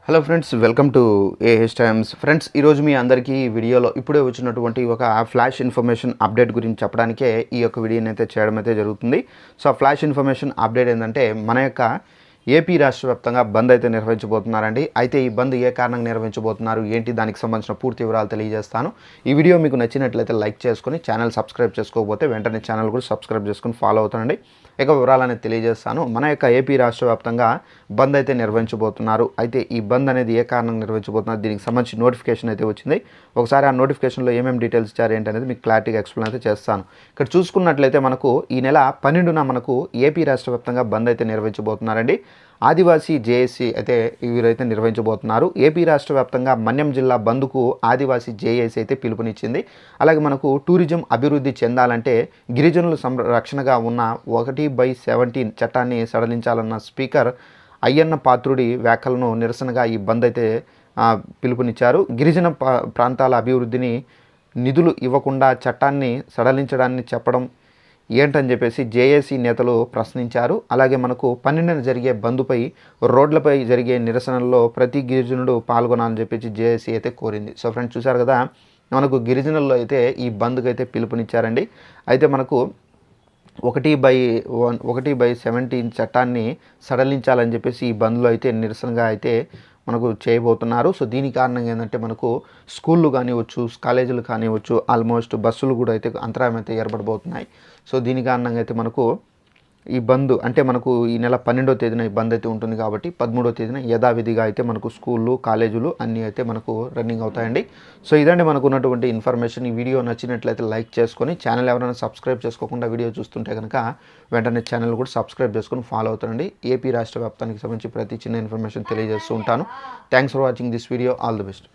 Hello friends, welcome to AH times. Friends, ఈరోజు మీ అందరికీ వీడియోలో ఇప్పుడే వచ్చినటువంటి ఒక ఫ్లాష్ ఇన్ఫర్మేషన్ అప్డేట్ గురించి చెప్పడానికే ఈ యొక్క వీడియోని అయితే చేయడం అయితే జరుగుతుంది. సో ఆ ఫ్లాష్ ఇన్ఫర్మేషన్ అప్డేట్ ఏంటంటే మన యొక్క ఏపీ రాష్ట్ర వ్యాప్తంగా బంద్ అయితే నిర్వహించబోతున్నారండి. అయితే ఈ బంద్ ఏ కారణంగా నిర్వహించబోతున్నారు, ఏంటి, దానికి సంబంధించిన పూర్తి వివరాలు తెలియజేస్తాను. ఈ వీడియో మీకు నచ్చినట్లయితే లైక్ చేసుకొని ఛానల్ సబ్స్క్రైబ్ చేసుకోకపోతే వెంటనే ఛానల్ కూడా సబ్స్క్రైబ్ చేసుకొని ఫాలో అవుతానండి. ఇక వివరాలనేది తెలియజేస్తాను. మన యొక్క ఏపీ రాష్ట్ర వ్యాప్తంగా బంద్ అయితే నిర్వహించబోతున్నారు. అయితే ఈ బంద్ అనేది ఏ కారణంగా నిర్వహించబోతున్నారు, దీనికి సంబంధించి నోటిఫికేషన్ అయితే వచ్చింది. ఒకసారి ఆ నోటిఫికేషన్లో ఏమేమి డీటెయిల్స్ ఇచ్చారు ఏంటనేది మీకు క్లారిటీగా ఎక్స్ప్లెయిన్ అయితే చేస్తాను. ఇక్కడ చూసుకున్నట్లయితే మనకు ఈ నెల 12న మనకు ఏపీ రాష్ట్ర వ్యాప్తంగా బంద్ అయితే నిర్వహించబోతున్నారండి. ఆదివాసీ జేఏసీ అయితే వీరైతే నిర్వహించబోతున్నారు. ఏపీ రాష్ట్ర వ్యాప్తంగా మన్యం జిల్లా బంద్కు ఆదివాసీ జేఏసీ అయితే పిలుపునిచ్చింది. అలాగే మనకు టూరిజం అభివృద్ధి చెందాలంటే గిరిజనుల సంరక్షణగా ఉన్న 1/17 చట్టాన్ని సడలించాలన్న స్పీకర్ అయ్యన్న పాత్రుడి వ్యాఖ్యలను నిరసనగా ఈ బంద్ అయితే పిలుపునిచ్చారు. గిరిజన ప్రాంతాల అభివృద్ధిని నిధులు ఇవ్వకుండా చట్టాన్ని సడలించడాన్ని చెప్పడం ఏంటని చెప్పేసి జేఏసీ నేతలు ప్రశ్నించారు. అలాగే మనకు 12న జరిగే బంద్పై రోడ్లపై జరిగే నిరసనల్లో ప్రతి గిరిజనుడు పాల్గొనాలని చెప్పేసి జేఏసీ అయితే కోరింది. సో ఫ్రెండ్స్, చూశారు కదా, మనకు గిరిజనుల్లో అయితే ఈ బంద్కి అయితే పిలుపునిచ్చారండి. అయితే మనకు 1/17 చట్టాన్ని సడలించాలని చెప్పేసి ఈ బంద్లో అయితే నిరసనగా అయితే మనకు చేయబోతున్నారు. సో దీని కారణంగా ఏంటంటే మనకు స్కూళ్ళు కానివచ్చు, కాలేజీలు కానివచ్చు, ఆల్మోస్ట్ బస్సులు కూడా అయితే అంతరాయం అయితే ఏర్పడబోతున్నాయి. సో దీని కారణంగా అయితే మనకు ఈ బంద్ అంటే మనకు ఈ నెల 12వ తేదీన ఈ బంద్ అయితే ఉంటుంది కాబట్టి 13వ తేదీన యథావిధిగా అయితే మనకు స్కూళ్ళు, కాలేజీలు అన్నీ అయితే మనకు రన్నింగ్ అవుతాయండి. సో ఇదండి మనకు ఉన్నటువంటి ఇన్ఫర్మేషన్. ఈ వీడియో నచ్చినట్లయితే లైక్ చేసుకొని ఛానల్ ఎవరైనా సబ్స్క్రైబ్ చేసుకోకుండా వీడియో చూస్తుంటే కనుక వెంటనే ఛానల్ కూడా సబ్స్క్రైబ్ చేసుకొని ఫాలో అవుతానండి. ఏపీ రాష్ట్ర వ్యాప్తానికి సంబంధించి ప్రతి చిన్న ఇన్ఫర్మేషన్ తెలియజేస్తూ ఉంటాను. Thanks for watching this video. All the best.